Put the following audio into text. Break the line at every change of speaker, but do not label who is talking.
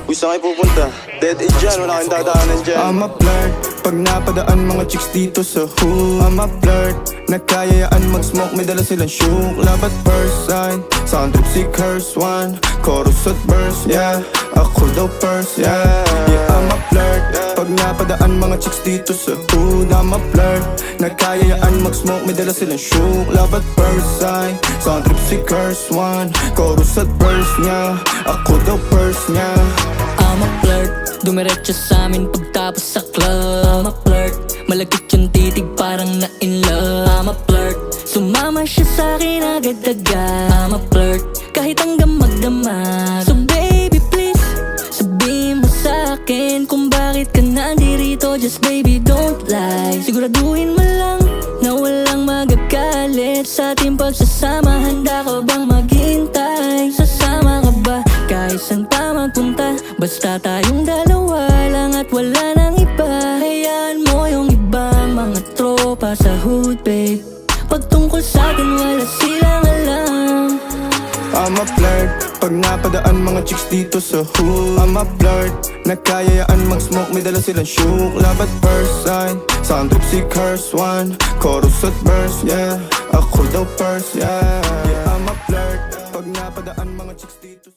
Uy, saan kayo pupunta? Dead end dyan, wala kang dadaanan dyan.
I'm a flirt, pag napadaan mga chicks dito sa hood. I'm a flirt, nagkayayaan mag-smoke, may dala silang shook. Love at first sight, sound trip si curse one. Chorus at verse, yeah, ako daw first, yeah. Yeah, I'm a flirt, pag napadaan mga chicks dito sa hood. I'm a flirt, nagkayayaan mag-smoke, may dala silang shook. Love at first sight, sound trip si curse one. Chorus at verse, yeah, ako daw first, yeah.
I'm a flirt, dumiretso sa amin pagtapos sa club. I'm a flirt, malagkit yung titig parang na in love. I'm a flirt, sumama siya sa'kin agad-agad. I'm a flirt, kahit hanggang magdamag. So baby please, sabihin mo sa'kin kung bakit ka nandirito. Just baby don't lie, siguraduhin mo lang na walang magagalit sa ating pagsasama. Handa ka bang maghintay? Sasama ka ba kahit saan pa magpunta? Basta tayong dalawa lang at wala nang iba. Hayaan mo yung ibang mga tropa sa hood, babe. Pagtungkol sa'tin wala silang alam.
I'm a flirt, pag napadaan mga chicks dito sa hood. I'm a flirt, nagkayayaan mag-smoke, may dala silang shook. Love at first sight, sound trip si curse one. Chorus at verse, yeah, ako daw first, yeah. Yeah, I'm a flirt, pag napadaan mga chicks dito